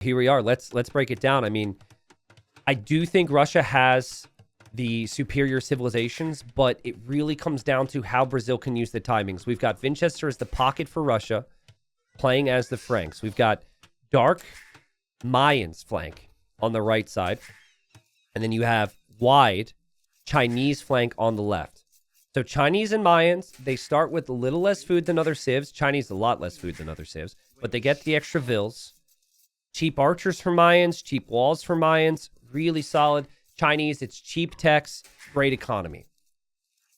here we are. Let's break it down. I mean, I do think Russia has the superior civilizations, but it really comes down to how Brazil can use the timings. We've got Winchester as the pocket for Russia, playing as the Franks. We've got Dark Mayans flank on the right side. And then you have wide Chinese flank on the left. So Chinese and Mayans, they start with a little less food than other civs. Chinese, a lot less food than other civs. But they get the extra vills. Cheap archers for Mayans, cheap walls for Mayans. Really solid. Chinese, it's cheap techs, great economy.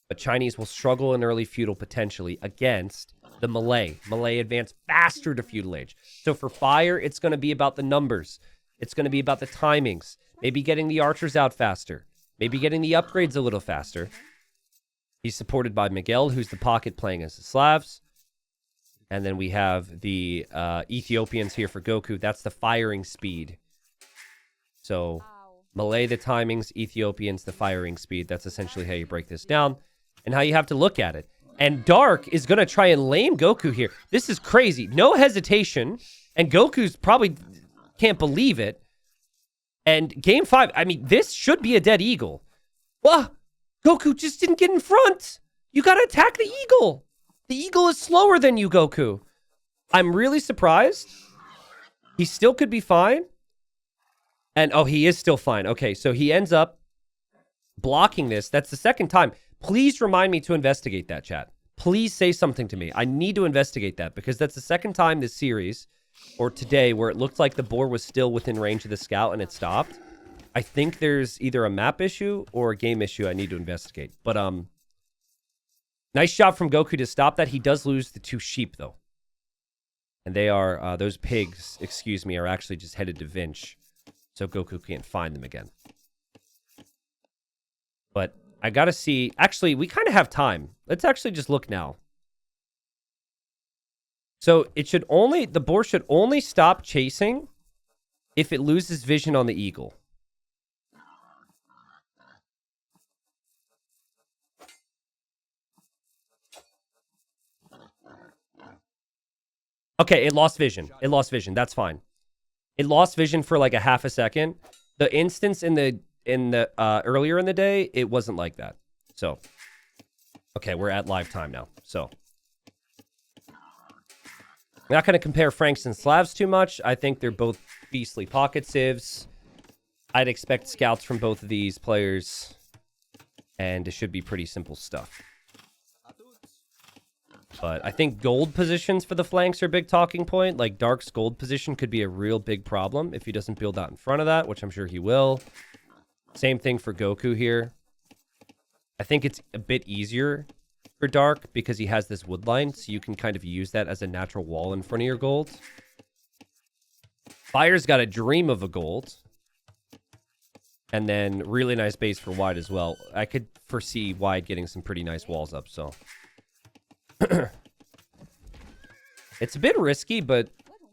But Chinese will struggle in early feudal potentially against the Malay. Malay advance faster to feudal age. So for fire, it's going to be about the numbers. It's going to be about the timings. Maybe getting the archers out faster. Maybe getting the upgrades a little faster. He's supported by Miguel, who's the pocket playing as the Slavs. And then we have the Ethiopians here for Goku. That's the firing speed. So Malay, the timings. Ethiopians, the firing speed. That's essentially how you break this down and how you have to look at it. And Dark is going to try and lame Goku here. This is crazy. No hesitation. And Goku's probably can't believe it. And game 5, I mean, this should be a dead eagle. Well, Goku just didn't get in front. You got to attack the eagle. The eagle is slower than you, Goku. I'm really surprised. He still could be fine. And, oh, he is still fine. Okay, so he ends up blocking this. That's the second time. Please remind me to investigate that, chat. Please say something to me. I need to investigate that because that's the second time this series or today where it looked like the boar was still within range of the scout and it stopped. I think there's either a map issue or a game issue I need to investigate. But nice job from Goku to stop that. He does lose the 2 sheep, though. And they are, those pigs, excuse me, are actually just headed to Vinch. So Goku can't find them again. But I got to see, actually, we kind of have time. Let's actually just look now. So it should only, the boar should only stop chasing if it loses vision on the eagle. Okay, it lost vision. It lost vision. That's fine. It lost vision for like a half a second. The instance in the earlier in the day, it wasn't like that. So, okay, we're at live time now. So, I'm not going to compare Franks and Slavs too much. I think they're both beastly pocket civs. I'd expect scouts from both of these players, and it should be pretty simple stuff. But I think gold positions for the flanks are a big talking point. Like Dark's gold position could be a real big problem if he doesn't build out in front of that, which I'm sure he will. Same thing for Goku here. I think it's a bit easier for Dark because he has this wood line, so you can kind of use that as a natural wall in front of your gold. Fire's got a dream of a gold. And then really nice base for Wide as well. I could foresee Wide getting some pretty nice walls up, so... It's a bit risky, but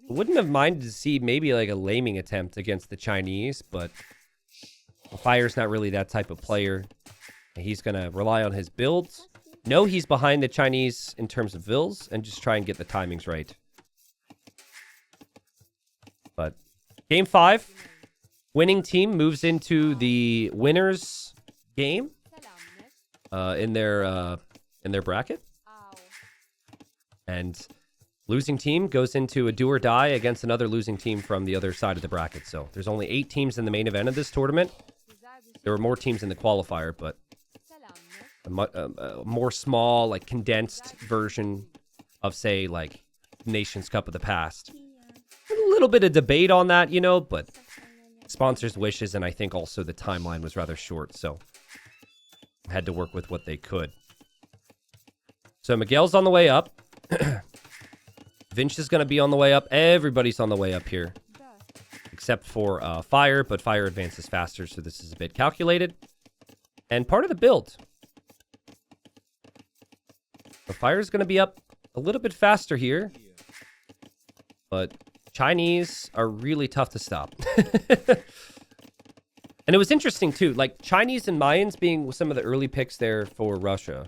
wouldn't have minded to see maybe like a laming attempt against the Chinese, but Fire's not really that type of player. He's going to rely on his builds. No, he's behind the Chinese in terms of vills and just try and get the timings right. But game 5, winning team moves into the winners game in their bracket. And losing team goes into a do or die against another losing team from the other side of the bracket. So there's only 8 teams in the main event of this tournament. There were more teams in the qualifier, but a more small, like condensed version of, say, like Nations Cup of the past. A little bit of debate on that, you know, but sponsors' wishes, and I think also the timeline was rather short, so had to work with what they could. So Miguel's on the way up. Vinch is going to be on the way up. Everybody's on the way up here. Except for Fire, but Fire advances faster, so this is a bit calculated. And part of the build. So Fire's going to be up a little bit faster here. But Chinese are really tough to stop. And it was interesting, too. Like, Chinese and Mayans being some of the early picks there for Russia.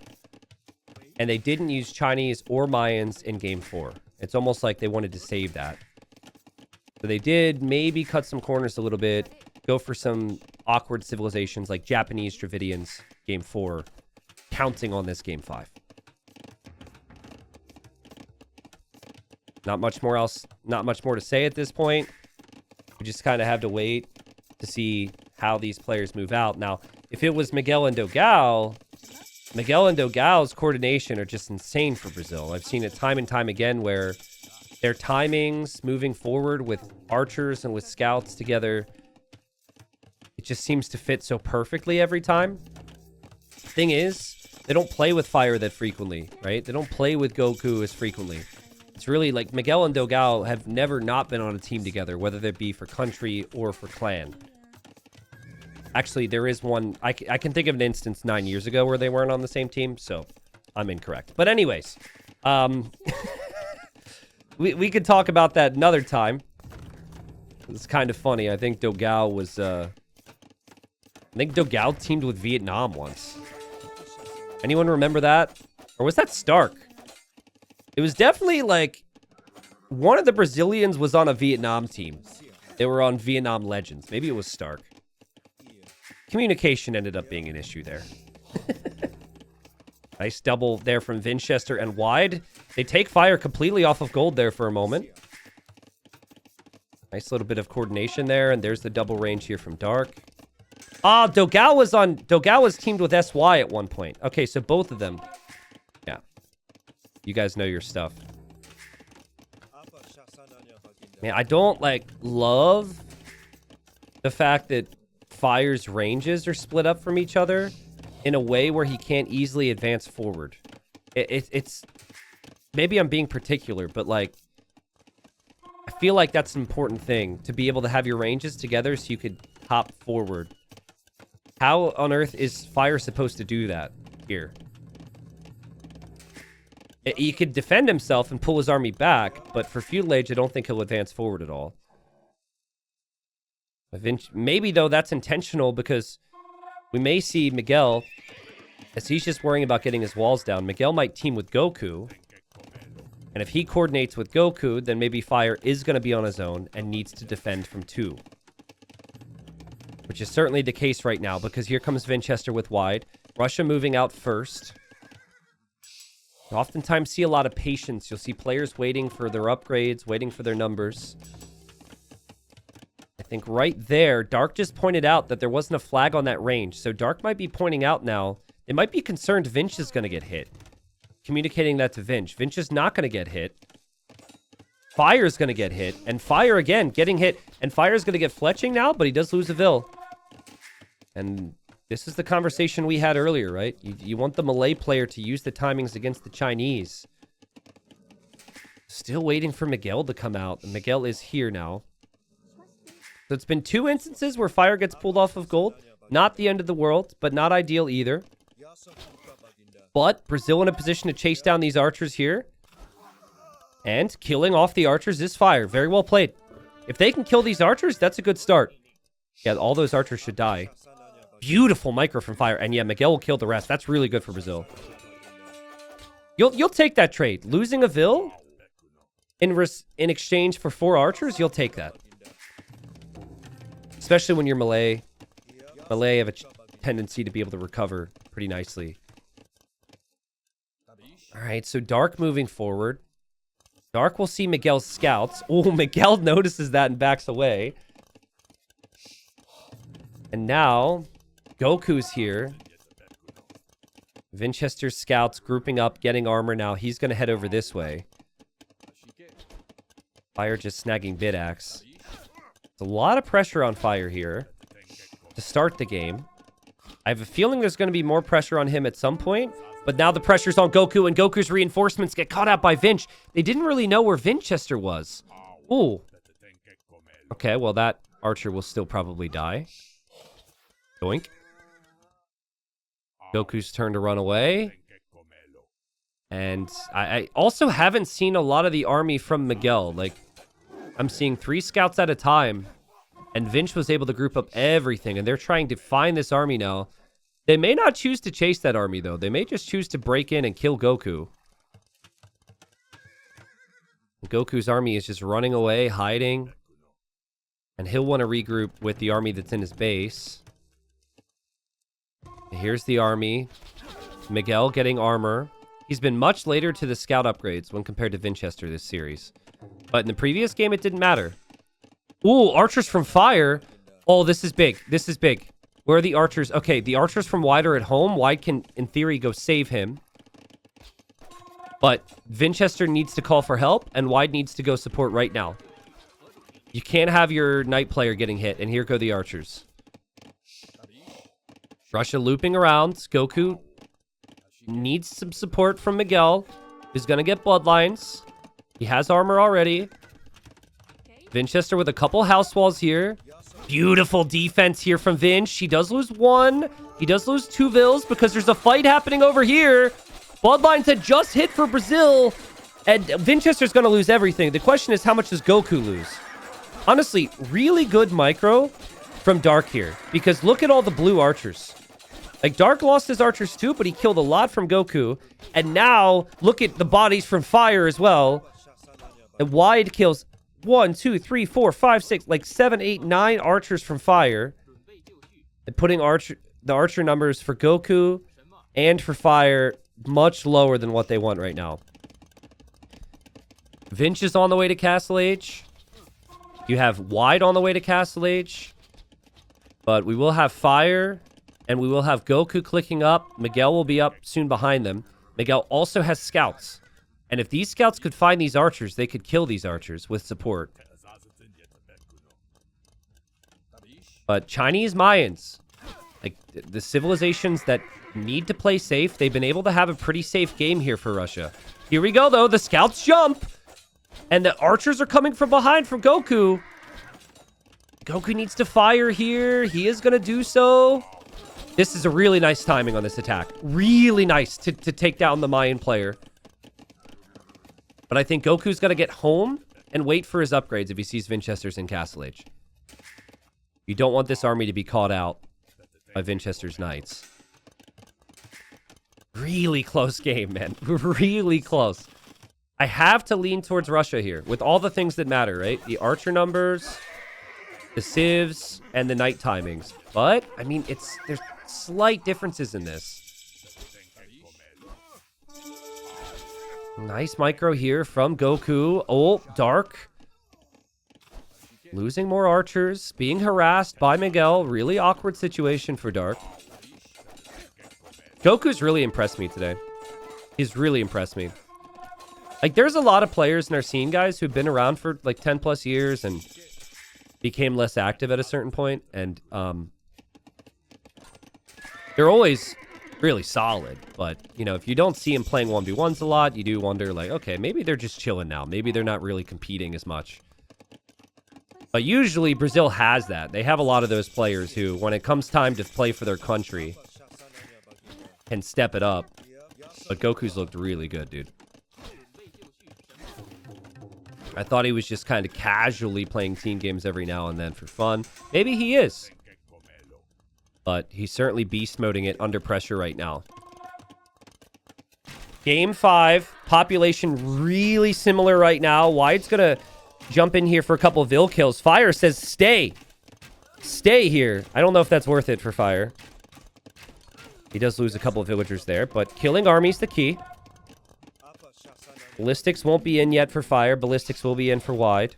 And they didn't use Chinese or Mayans in Game 4. It's almost like they wanted to save that. So they did maybe cut some corners a little bit, go for some awkward civilizations like Japanese Dravidians, game 4, counting on this game 5. Not much more to say at this point. We just kind of have to wait to see how these players move out. Now, if it was Miguel and Dogal, Miguel and Dogal's coordination are just insane for Brazil. I've seen it time and time again where their timings moving forward with archers and with scouts together, it just seems to fit so perfectly every time. Thing is, they don't play with fire that frequently, right? They don't play with Goku as frequently. It's really like Miguel and Dogal have never not been on a team together, whether that be for country or for clan. Actually, there is one. I can think of an instance 9 years ago where they weren't on the same team, so I'm incorrect. But anyways, we could talk about that another time. It's kind of funny. I think Dogal was... I think Dogal teamed with Vietnam once. Anyone remember that? Or was that Stark? It was definitely like... One of the Brazilians was on a Vietnam team. They were on Vietnam Legends. Maybe it was Stark. Communication ended up being an issue there. Nice double there from Winchester and wide. They take fire completely off of gold there for a moment. Nice little bit of coordination there, and there's the double range here from Dark. Ah, Dogal was teamed with SY at one point. Okay, so both of them. Yeah. You guys know your stuff. Man, I don't, love the fact that Fire's ranges are split up from each other in a way where he can't easily advance forward. It's... Maybe I'm being particular, but, I feel like that's an important thing, to be able to have your ranges together so you could hop forward. How on earth is Fire supposed to do that here? He could defend himself and pull his army back, but for Feudal Age, I don't think he'll advance forward at all. Maybe, though, that's intentional because we may see Miguel, as he's just worrying about getting his walls down. Miguel might team with Goku. And if he coordinates with Goku, then maybe Fire is going to be on his own and needs to defend from 2. Which is certainly the case right now, because here comes Winchester with wide. Russia moving out first. You oftentimes see a lot of patience. You'll see players waiting for their upgrades, waiting for their numbers. I think right there, Dark just pointed out that there wasn't a flag on that range. So Dark might be pointing out now, they might be concerned Vinch is going to get hit. Communicating that to Vinch. Vinch is not going to get hit. Fire's going to get hit. And Fire, again, getting hit. And Fire's going to get fletching now, but he does lose a Vil. And this is the conversation we had earlier, right? You want the Malay player to use the timings against the Chinese. Still waiting for Miguel to come out. And Miguel is here now. So it's been 2 instances where Fire gets pulled off of gold. Not the end of the world, but not ideal either. But Brazil in a position to chase down these archers here. And killing off the archers is Fire. Very well played. If they can kill these archers, that's a good start. Yeah, all those archers should die. Beautiful micro from Fire. And yeah, Miguel will kill the rest. That's really good for Brazil. You'll take that trade. Losing a Vil in exchange for 4 archers, you'll take that. Especially when you're Malay. Malay have a tendency to be able to recover pretty nicely. All right, so Dark moving forward. Dark will see Miguel's scouts. Oh, Miguel notices that and backs away. And now, Goku's here. Winchester's scouts grouping up, getting armor now. He's going to head over this way. Fire just snagging Bidaxe. There's a lot of pressure on Fire here to start the game. I have a feeling there's going to be more pressure on him at some point. But now the pressure's on Goku, and Goku's reinforcements get caught out by Vinch. They didn't really know where Winchester was. Ooh. Okay, well, that archer will still probably die. Doink. Goku's turn to run away. And I also haven't seen a lot of the army from Miguel. I'm seeing 3 scouts at a time. And Vinch was able to group up everything, and they're trying to find this army now. They may not choose to chase that army, though. They may just choose to break in and kill Goku. Goku's army is just running away, hiding. And he'll want to regroup with the army that's in his base. Here's the army. Miguel getting armor. He's been much later to the scout upgrades when compared to Winchester this series. But in the previous game, it didn't matter. Ooh, archers from fire. Oh, this is big. This is big. Where are the archers? Okay, the archers from Wide are at home. Wide can, in theory, go save him. But Winchester needs to call for help, and Wide needs to go support right now. You can't have your knight player getting hit, and here go the archers. Russia looping around. Goku needs some support from Miguel, who's going to get bloodlines. He has armor already. Winchester with a couple house walls here. Beautiful defense here from Vinch. He does lose one. He does lose two vills because there's a fight happening over here. Bloodlines had just hit for Brazil, and Winchester's going to lose everything. The question is, how much does Goku lose? Honestly, really good micro from Dark here, because look at all the blue archers. Like, Dark lost his archers too, but he killed a lot from Goku. And now, look at the bodies from Fire as well. And Wide kills 1, 2, 3, 4, 5, 6, like 7, 8, 9 archers from Fire. And putting the archer numbers for Goku and for Fire much lower than what they want right now. Vinch is on the way to Castle Age. You have Wide on the way to Castle Age. But we will have Fire, and we will have Goku clicking up. Miguel will be up soon behind them. Miguel also has scouts. And if these scouts could find these archers, they could kill these archers with support. But Chinese Mayans, like the civilizations that need to play safe, they've been able to have a pretty safe game here for Russia. Here we go, though. The scouts jump. And the archers are coming from behind from Goku. Goku needs to fire here. He is going to do so. This is a really nice timing on this attack. Really nice to take down the Mayan player. But I think Goku's going to get home and wait for his upgrades if he sees Winchester's in Castle Age. You don't want this army to be caught out by Winchester's knights. Really close game, man. Really close. I have to lean towards Russia here with all the things that matter, right? The archer numbers, the civs, and the knight timings. But, I mean, there's slight differences in this. Nice micro here from Goku. Oh, Dark. Losing more archers. Being harassed by Miguel. Really awkward situation for Dark. Goku's really impressed me today. He's really impressed me. Like, there's a lot of players in our scene, guys, who've been around for, like, 10 plus years and became less active at a certain point. And, they're always really solid. But, you know, if you don't see them playing 1v1s a lot, you do wonder, like, okay, maybe they're just chilling now. Maybe they're not really competing as much. But usually, Brazil has that. They have a lot of those players who, when it comes time to play for their country, can step it up. But Goku's looked really good, dude. I thought he was just kind of casually playing team games every now and then for fun. Maybe he is. But he's certainly beast moding it under pressure right now. Game 5. Population really similar right now. Wide's going to jump in here for a couple of Vil kills. Fire says stay. Stay here. I don't know if that's worth it for Fire. He does lose a couple of villagers there, but killing army's the key. Ballistics won't be in yet for Fire. Ballistics will be in for Wide.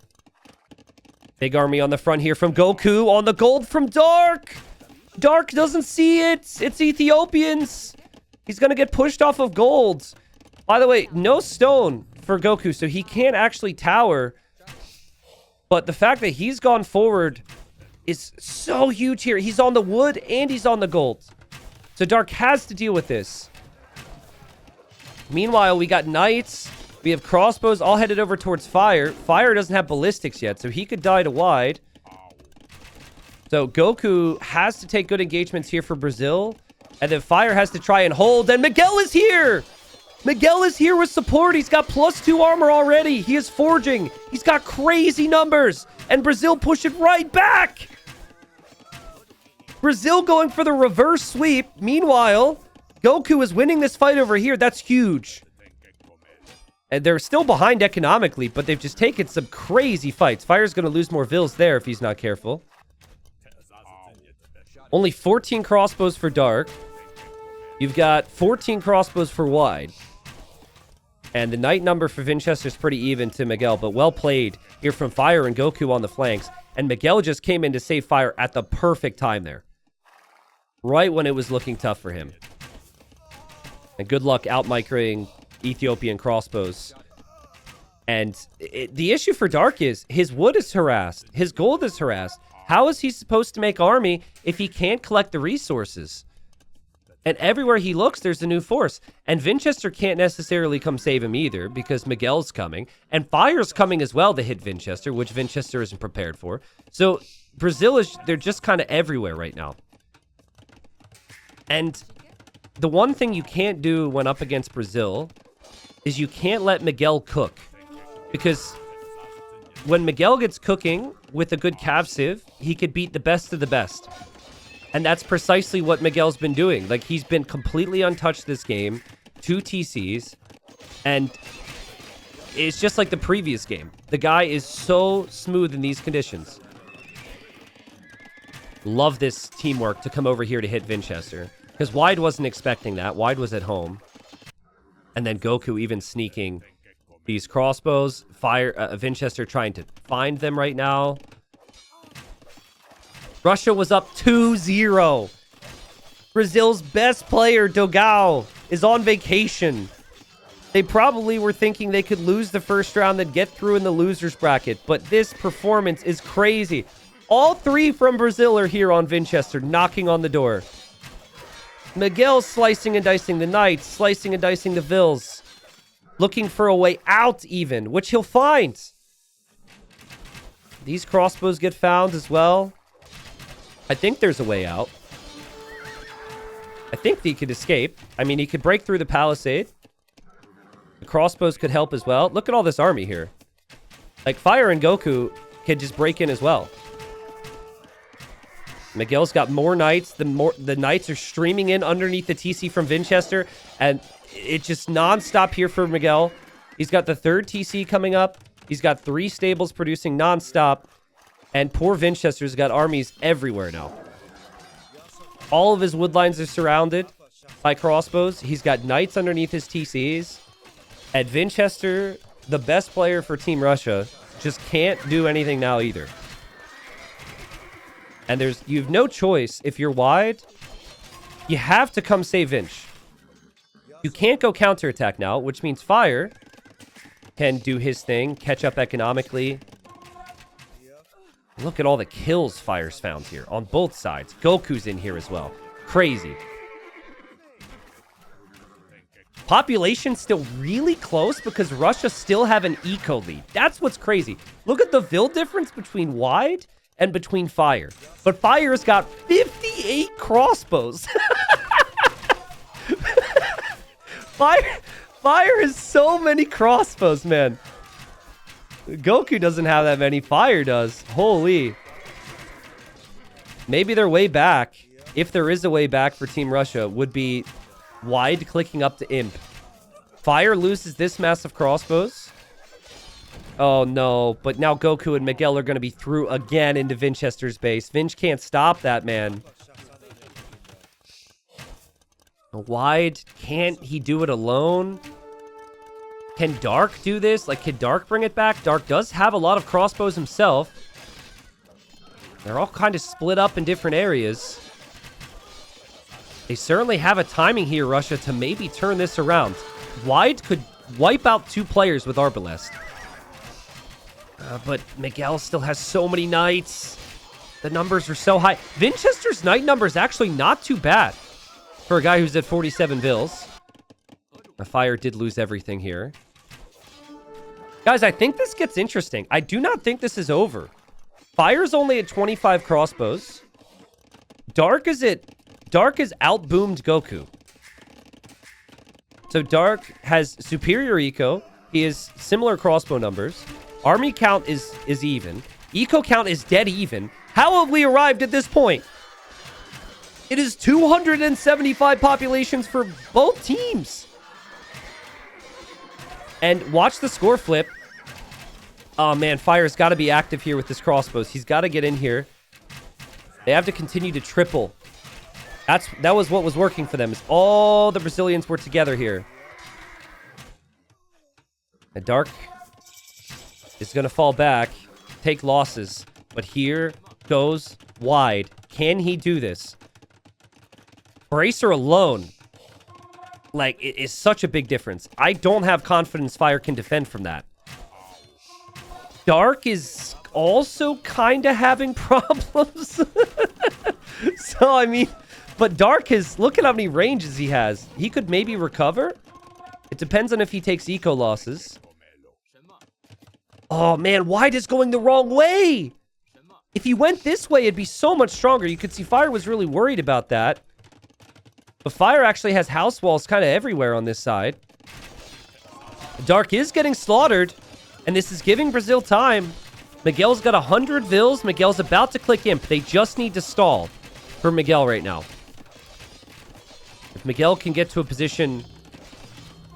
Big army on the front here from Goku. On the gold from Dark. Dark doesn't see it. It's Ethiopians. He's going to get pushed off of gold. By the way, no stone for Goku, so he can't actually tower. But the fact that he's gone forward is so huge here. He's on the wood and he's on the gold. So Dark has to deal with this. Meanwhile, we got knights. We have crossbows all headed over towards Fire. Fire doesn't have ballistics yet, so he could die to Wide. So Goku has to take good engagements here for Brazil. And then Fire has to try and hold. And Miguel is here! Miguel is here with support. He's got +2 armor already. He is forging. He's got crazy numbers. And Brazil push it right back! Brazil going for the reverse sweep. Meanwhile, Goku is winning this fight over here. That's huge. And they're still behind economically, but they've just taken some crazy fights. Fire's going to lose more vills there if he's not careful. Only 14 crossbows for Dark. You've got 14 crossbows for Wide. And the knight number for Vinchester's pretty even to Miguel, but well played here from Fire and Goku on the flanks. And Miguel just came in to save Fire at the perfect time there. Right when it was looking tough for him. And good luck out-microing Ethiopian crossbows. And the issue for Dark is his wood is harassed. His gold is harassed. How is he supposed to make army if he can't collect the resources? And everywhere he looks, there's a new force. And Vinchester can't necessarily come save him either because Miguel's coming. And Fire's coming as well to hit Vinchester, which Vinchester isn't prepared for. So Brazil they're just kind of everywhere right now. And the one thing you can't do when up against Brazil is you can't let Miguel cook. Because when Miguel gets cooking with a good Cav Civ, he could beat the best of the best. And that's precisely what Miguel's been doing. Like, he's been completely untouched this game. 2 TCs. And it's just like the previous game. The guy is so smooth in these conditions. Love this teamwork to come over here to hit Vinchester. Because Wide wasn't expecting that. Wide was at home. And then Goku even sneaking these crossbows. Vinchester trying to find them right now. Russia was up 2-0. Brazil's best player, Dogao, is on vacation. They probably were thinking they could lose the first round and get through in the loser's bracket, but this performance is crazy. All 3 from Brazil are here on Vinchester, knocking on the door. Miguel slicing and dicing the knights, slicing and dicing the vills. Looking for a way out even, which he'll find. These crossbows get found as well. I think there's a way out. I think he could escape. I mean, he could break through the palisade. The crossbows could help as well. Look at all this army here. Like, Fire and Goku could just break in as well. Miguel's got more knights. The knights are streaming in underneath the TC from Vinchester. And it's just non-stop here for Miguel. He's got the 3rd TC coming up. He's got 3 stables producing non-stop. And poor Vinchester's got armies everywhere now. All of his wood lines are surrounded by crossbows. He's got knights underneath his TCs. And Vinchester, the best player for Team Russia, just can't do anything now either. And you have no choice. If you're Wide, you have to come save Vinch. You can't go counterattack now, which means Fire can do his thing, catch up economically. Look at all the kills Fire's found here on both sides. Goku's in here as well. Crazy. Population still really close because Russia still have an eco lead. That's what's crazy. Look at the Vil difference between Wide and between Fire. But Fire's got 58 crossbows. Fire has so many crossbows, man. Goku doesn't have that many. Fire does. Holy. Maybe their way back, if there is a way back for Team Russia, would be Wide clicking up to Imp. Fire loses this massive crossbows. Oh, no. But now Goku and Miguel are going to be through again into Vinchester's base. Vinch can't stop that, man. Wide, can't he do it alone? Can Dark do this? Like, can Dark bring it back? Dark does have a lot of crossbows himself. They're all kind of split up in different areas. They certainly have a timing here, Russia, to maybe turn this around. Wide could wipe out 2 players with Arbalest. But Miguel still has so many knights. The numbers are so high. Vinchester's knight number is actually not too bad for a guy who's at 47 vills. The Fire did lose everything here. Guys, I think this gets interesting. I do not think this is over. Fire's only at 25 crossbows. Dark is outboomed Goku. So Dark has superior eco. He has similar crossbow numbers. Army count is even. Eco count is dead even. How have we arrived at this point? It is 275 populations for both teams. And watch the score flip. Oh, man. Fire's got to be active here with this crossbows. He's got to get in here. They have to continue to triple. That was what was working for them. Is all the Brazilians were together here. And Dark is going to fall back, take losses. But here goes wide. Can he do this? Bracer alone, like, it is such a big difference. I don't have confidence Fire can defend from that. Dark is also kind of having problems. So, I mean, but Dark is, look at how many ranges he has. He could maybe recover. It depends on if he takes eco losses. Oh, man, Wide is going the wrong way. If he went this way, it'd be so much stronger. You could see Fire was really worried about that. But Fire actually has house walls kind of everywhere on this side. Dark is getting slaughtered. And this is giving Brazil time. Miguel's got 100 vills. Miguel's about to click Imp. They just need to stall for Miguel right now. If Miguel can get to a position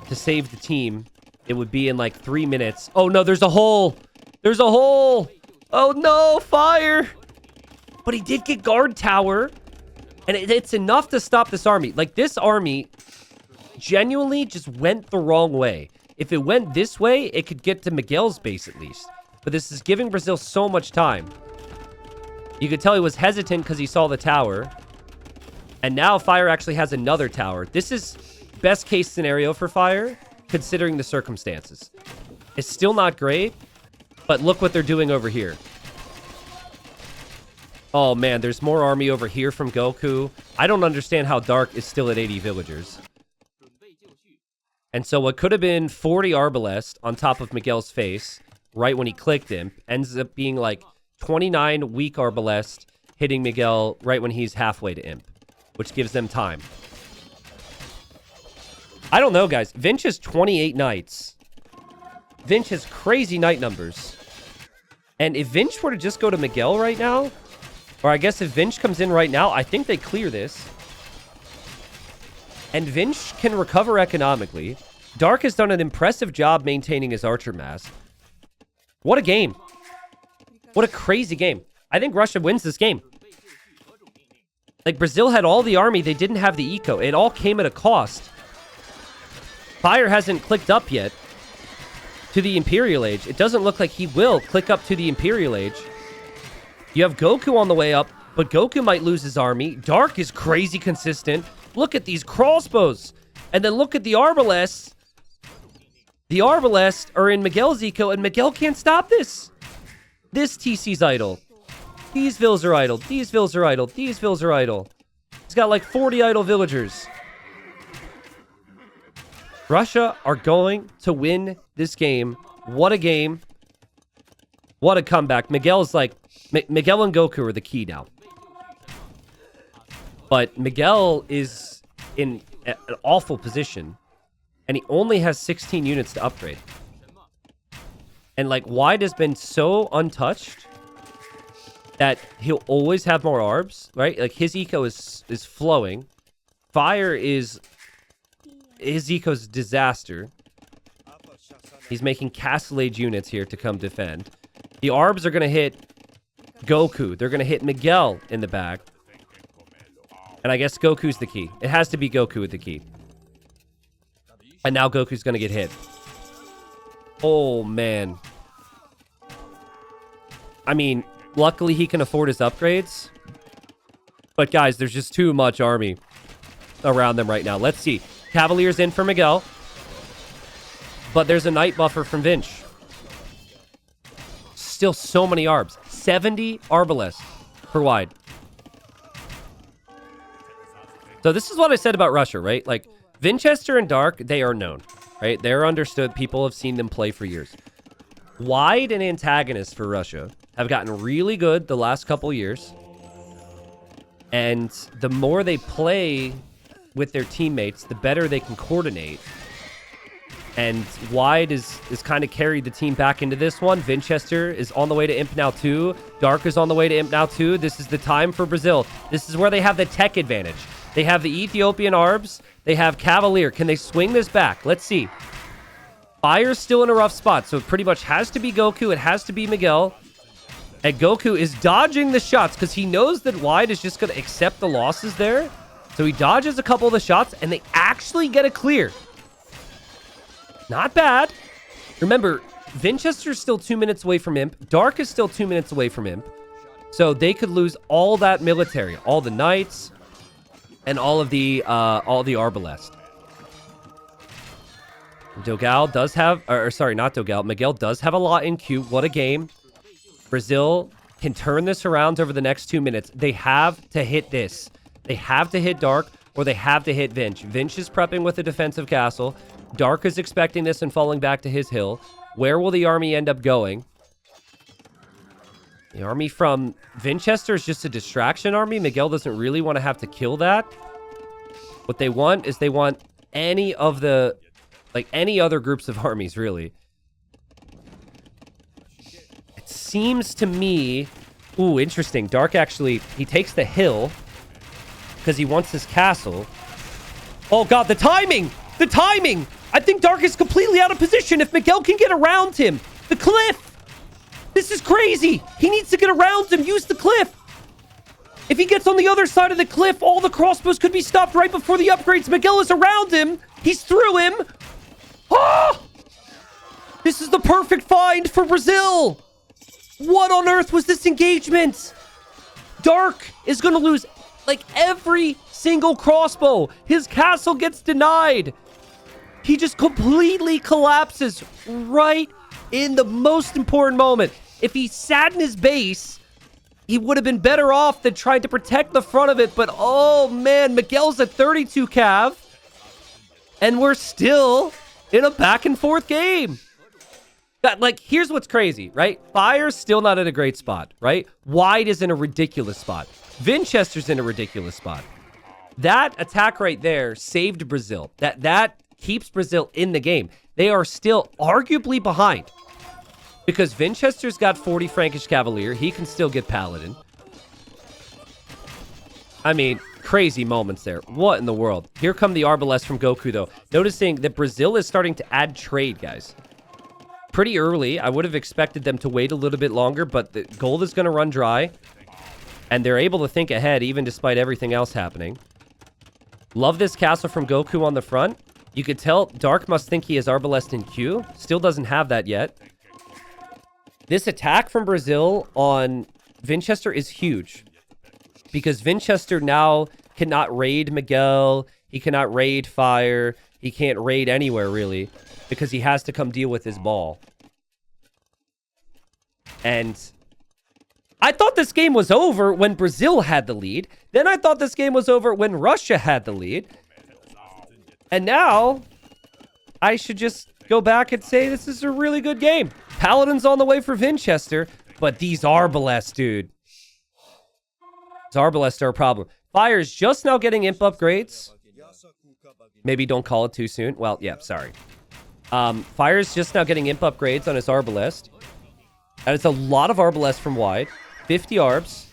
to save the team, it would be in like 3 minutes. Oh, no, there's a hole. There's a hole. Oh, no, Fire. But he did get guard tower. And it's enough to stop this army. Like, this army genuinely just went the wrong way. If it went this way, it could get to Miguel's base at least. But this is giving Brazil so much time. You could tell he was hesitant because he saw the tower. And now Fire actually has another tower. This is best case scenario for Fire, considering the circumstances. It's still not great, but look what they're doing over here. Oh, man, there's more army over here from Goku. I don't understand how Dark is still at 80 villagers. And so what could have been 40 Arbalest on top of Miguel's face, right when he clicked him, ends up being like 29 weak Arbalest hitting Miguel right when he's halfway to Imp, which gives them time. I don't know, guys. Vinch has 28 knights. Vinch has crazy knight numbers. And if Vinch were to just go to Miguel right now, or I guess if Vinch comes in right now, I think they clear this. And Vinch can recover economically. Dark has done an impressive job maintaining his archer mass. What a game. What a crazy game. I think Russia wins this game. Like, Brazil had all the army. They didn't have the eco. It all came at a cost. Fire hasn't clicked up yet to the Imperial Age. It doesn't look like he will click up to the Imperial Age. You have Goku on the way up, but Goku might lose his army. Dark is crazy consistent. Look at these crossbows. And then look at the Arbalests. The Arbalests are in Miguel's eco, and Miguel can't stop this. This TC's idle. These vills are idle. These vills are idle. These vills are idle. He's got like 40 idle villagers. Russia are going to win this game. What a game. What a comeback. Miguel's like... Miguel and Goku are the key now. But Miguel is in an awful position. And he only has 16 units to upgrade. And, like, Wide has been so untouched that he'll always have more arbs, right? Like, his eco is flowing. Fire is... His eco's disaster. He's making Castle Age units here to come defend. The arbs are going to hit Goku. They're going to hit Miguel in the back. And I guess Goku's the key. It has to be Goku with the key. And now Goku's going to get hit. Oh, man. I mean, luckily he can afford his upgrades. But guys, there's just too much army around them right now. Let's see. Cavalier's in for Miguel. But there's a knight buffer from Vinch. Still so many arbs. 70 Arbalest per Wide. So this is what I said about Russia, right? Like, Vinchester and Dark, they are known, right? They're understood. People have seen them play for years. Wide and antagonists for Russia have gotten really good the last couple years. And the more they play with their teammates, the better they can coordinate. And Wide is kind of carried the team back into this one. Vinchester is on the way to Imp now too. Dark is on the way to Imp now too. This is the time for Brazil. This is where they have the tech advantage. They have the Ethiopian Arbs. They have Cavalier. Can they swing this back? Let's see. Fire's still in a rough spot, so it pretty much has to be Goku. It has to be Miguel. And Goku is dodging the shots because he knows that Wide is just going to accept the losses there. So he dodges a couple of the shots, and they actually get a clear. Not bad. Remember, Vinchester's still 2 minutes away from Imp. Dark is still 2 minutes away from Imp. So they could lose all that military, all the knights, and all the Arbalest. Dogal does have, or sorry, not Dogal. Miguel does have a lot in queue. What a game. Brazil can turn this around over the next 2 minutes. They have to hit this. They have to hit Dark, or they have to hit Vinch. Vinch is prepping with a defensive castle. Dark is expecting this and falling back to his hill. Where will the army end up going? The army from Vinchester is just a distraction army. Miguel doesn't really want to have to kill that. What they want is they want any of the, like any other groups of armies, really. It seems to me... Ooh, interesting. Dark actually, he takes the hill because he wants his castle. Oh, God, the timing! The timing! I think Dark is completely out of position if Miguel can get around him. The cliff! This is crazy! He needs to get around him. Use the cliff! If he gets on the other side of the cliff, all the crossbows could be stopped right before the upgrades. Miguel is around him. He's through him. Ah! This is the perfect find for Brazil. What on earth was this engagement? Dark is going to lose like every single crossbow. His castle gets denied. He just completely collapses right in the most important moment. If he sat in his base, he would have been better off than trying to protect the front of it. But, oh, man, Miguel's at 32 cav. And we're still in a back-and-forth game. Like, here's what's crazy, right? Fire's still not in a great spot, right? Wide is in a ridiculous spot. Vinchester's in a ridiculous spot. That attack right there saved Brazil. That keeps Brazil in the game. They are still arguably behind. Because Vinchester's got 40 Frankish Cavalier. He can still get Paladin. I mean, crazy moments there. What in the world? Here come the Arbalest from Goku, though. Noticing that Brazil is starting to add trade, guys. Pretty early. I would have expected them to wait a little bit longer, but the gold is going to run dry. And they're able to think ahead, even despite everything else happening. Love this castle from Goku on the front. You could tell Dark must think he has Arbalest in queue. Still doesn't have that yet. This attack from Brazil on Vinchester is huge. Because Vinchester now cannot raid Miguel. He cannot raid Fire. He can't raid anywhere, really. Because he has to come deal with his ball. And I thought this game was over when Brazil had the lead. Then I thought this game was over when Russia had the lead. And now I should just go back and say this is a really good game. Paladin's on the way for Vinchester, but these Arbalest, dude. These Arbalest are a problem. Fire's just now getting imp upgrades. Maybe don't call it too soon. Well, yeah, sorry. Fire's just now getting imp upgrades on his Arbalest. And it's a lot of Arbalest from Wide. 50 Arbs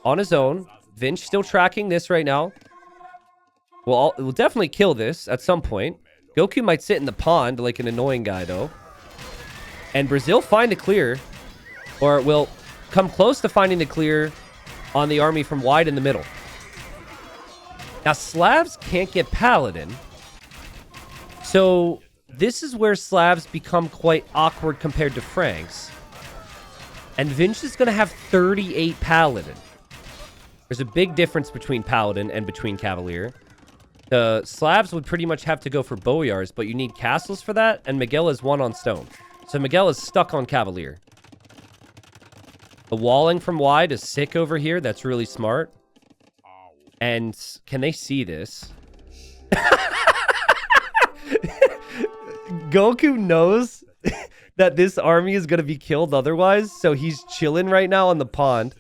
on his own. Vinch still tracking this right now. We'll definitely kill this at some point. Goku might sit in the pond like an annoying guy, though. And Brazil find a clear. Or will come close to finding the clear on the army from Wide in the middle. Now, Slavs can't get Paladin. So this is where Slavs become quite awkward compared to Franks. And Vinch is going to have 38 Paladin. There's a big difference between Paladin and between Cavalier. The Slavs would pretty much have to go for Boyars, but you need castles for that, and Miguel is 1 on stone. So Miguel is stuck on Cavalier. The walling from Wide is sick over here. That's really smart. And can they see this? Goku knows that this army is going to be killed otherwise, so he's chilling right now on the pond.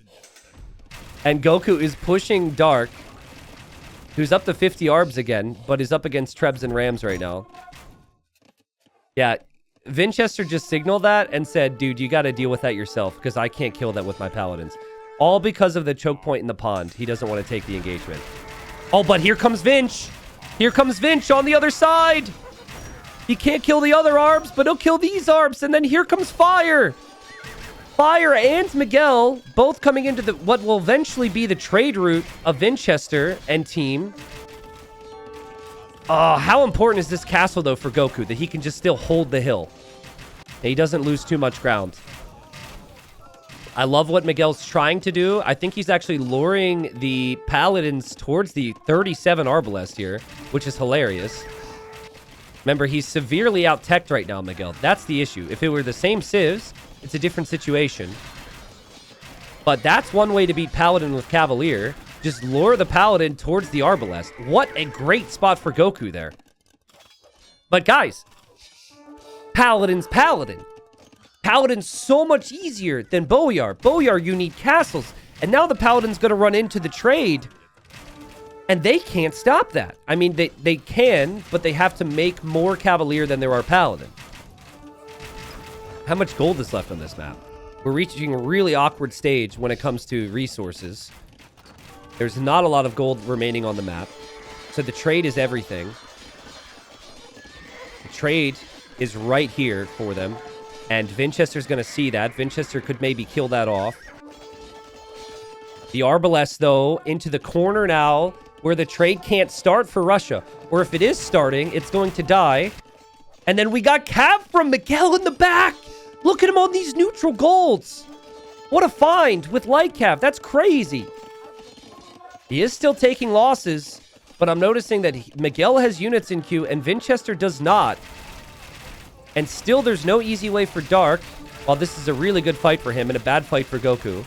And Goku is pushing Dark, who's up to 50 Arbs again, but is up against Trebs and Rams right now. Yeah, Vinchester just signaled that and said, dude, you got to deal with that yourself, because I can't kill that with my Paladins. All because of the choke point in the pond. He doesn't want to take the engagement. Oh, but here comes Vinch. Here comes Vinch on the other side. He can't kill the other arbs, but he'll kill these arbs. And then here comes Fire. Fire and Miguel both coming into the what will eventually be the trade route of Vinchester and team. How important is this castle, though, for Goku, that he can just still hold the hill? And he doesn't lose too much ground. I love what Miguel's trying to do. I think he's actually luring the Paladins towards the 37 Arbalest here, which is hilarious. Remember, he's severely out-teched right now, Miguel. That's the issue. If it were the same civs, it's a different situation. But that's one way to beat Paladin with Cavalier. Just lure the Paladin towards the Arbalest. What a great spot for Goku there. But guys, Paladin's Paladin. Paladin's so much easier than Boyar. Boyar, you need castles. And now the Paladin's going to run into the trade. And they can't stop that. I mean, they can, but they have to make more Cavalier than there are Paladin. How much gold is left on this map? We're reaching a really awkward stage when it comes to resources. There's not a lot of gold remaining on the map. So the trade is everything. The trade is right here for them. And Vinchester's going to see that. Vinchester could maybe kill that off. The Arbalest, though, into the corner now, where the trade can't start for Russia. Or if it is starting, it's going to die. And then we got Cav from Miguel in the back. Look at him on these neutral golds. What a find with Light Cav. That's crazy. He is still taking losses, but I'm noticing that Miguel has units in queue and Vinchester does not. And still, there's no easy way for Dark. While this is a really good fight for him and a bad fight for Goku,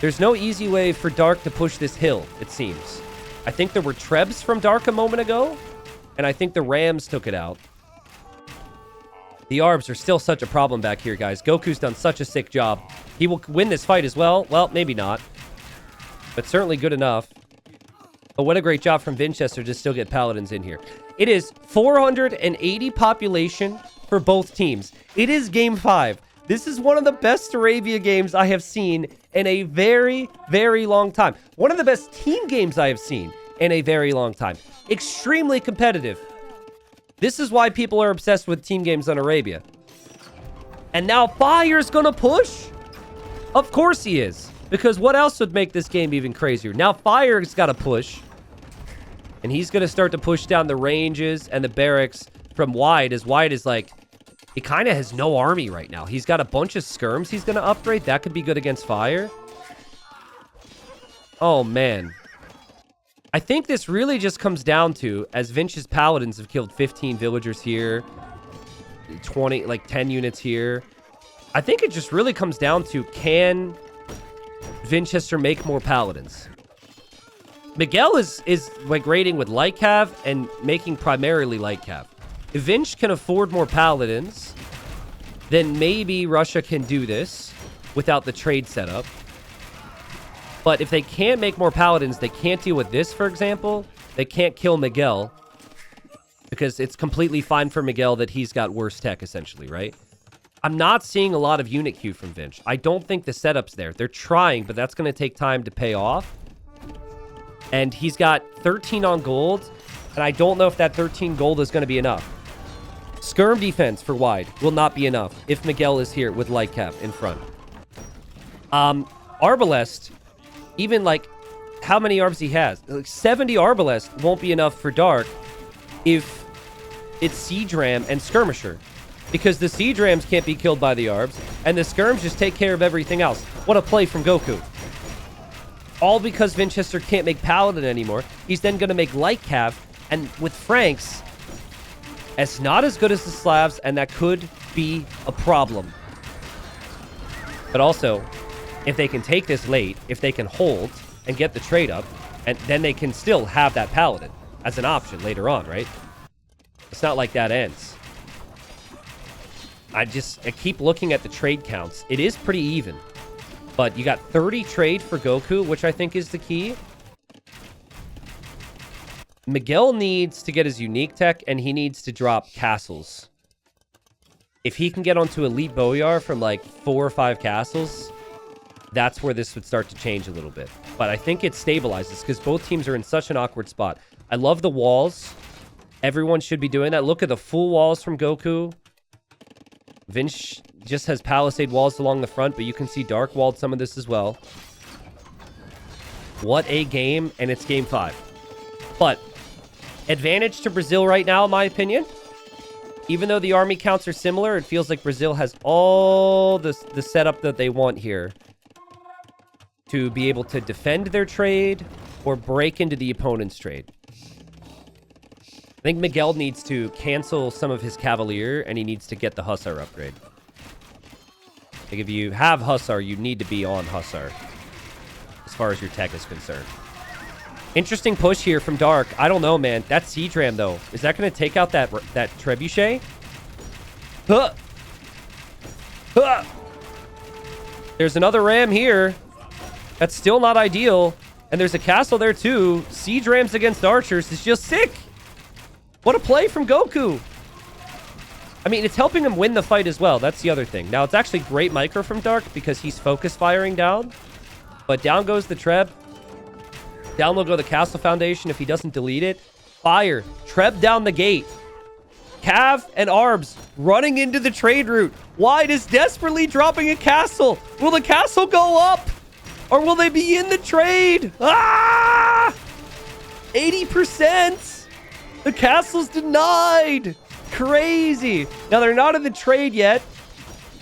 there's no easy way for Dark to push this hill, it seems. I think there were Trebs from Dark a moment ago, and I think the Rams took it out. The Arbs are still such a problem back here, guys. Goku's done such a sick job. He will win this fight as well. Well, maybe not, but certainly good enough. But what a great job from Vinchester to still get Paladins in here. It is 480 population for both teams. It is game 5. This is one of the best Arabia games I have seen in a very, very long time. One of the best team games I have seen in a very long time. Extremely competitive. This is why people are obsessed with team games on Arabia. And now Fire's gonna push? Of course he is. Because what else would make this game even crazier? Now Fire's got to push. And he's going to start to push down the ranges and the barracks from Wide, as Wide is like, he kind of has no army right now. He's got a bunch of skirms he's going to upgrade. That could be good against Fire. Oh, man. I think this really just comes down to, as Vinch's Paladins have killed 15 villagers here, 20, like 10 units here. I think it just really comes down to, can Vinchester make more Paladins? Miguel is like raiding with Light Cav and making primarily Light Cav. If Vinch can afford more Paladins, then maybe Russia can do this without the trade setup. But if they can't make more Paladins, they can't deal with this, for example. They can't kill Miguel because it's completely fine for Miguel that he's got worse tech, essentially, right? I'm not seeing a lot of unit queue from Vinch. I don't think the setup's there. They're trying, but that's going to take time to pay off. And he's got 13 on gold, and I don't know if that 13 gold is going to be enough. Skirm defense for Wide will not be enough if Miguel is here with Light Cap in front. Arbalest, even like how many arbs he has, like 70 Arbalest won't be enough for Dark if it's Siege Ram and Skirmisher. Because the Siege Rams can't be killed by the Arbs, and the Skirms just take care of everything else. What a play from Goku. All because Vinchester can't make Paladin anymore. He's then going to make Light Cav, and with Franks, it's not as good as the Slavs, and that could be a problem. But also, if they can take this late, if they can hold and get the trade up, and then they can still have that Paladin as an option later on, right? It's not like that ends. I keep looking at the trade counts. It is pretty even. But you got 30 trade for Goku, which I think is the key. Miguel needs to get his unique tech, and he needs to drop castles. If he can get onto Elite Boyar from like 4 or 5 castles, that's where this would start to change a little bit. But I think it stabilizes because both teams are in such an awkward spot. I love the walls. Everyone should be doing that. Look at the full walls from Goku. Vince just has palisade walls along the front, but you can see Dark walled some of this as well. What a game, and it's game 5. But advantage to Brazil right now, in my opinion. Even though the army counts are similar, it feels like Brazil has all the setup that they want here to be able to defend their trade or break into the opponent's trade. I think Miguel needs to cancel some of his Cavalier, and he needs to get the Hussar upgrade. Like, if you have Hussar, you need to be on Hussar as far as your tech is concerned. Interesting push here from Dark. I don't know, man. That Siege Ram, though. Is that going to take out that Trebuchet? Huh. Huh. There's another Ram here. That's still not ideal. And there's a castle there, too. Siege Rams against Archers is just sick. What a play from Goku. I mean, it's helping him win the fight as well. That's the other thing. Now, it's actually great micro from Dark because he's focus firing down. But down goes the Treb. Down will go the Castle Foundation if he doesn't delete it. Fire. Treb down the gate. Cav and Arbs running into the trade route. Wide is desperately dropping a castle. Will the castle go up? Or will they be in the trade? Ah! 80%. The castle's denied. Crazy. Now, they're not in the trade yet.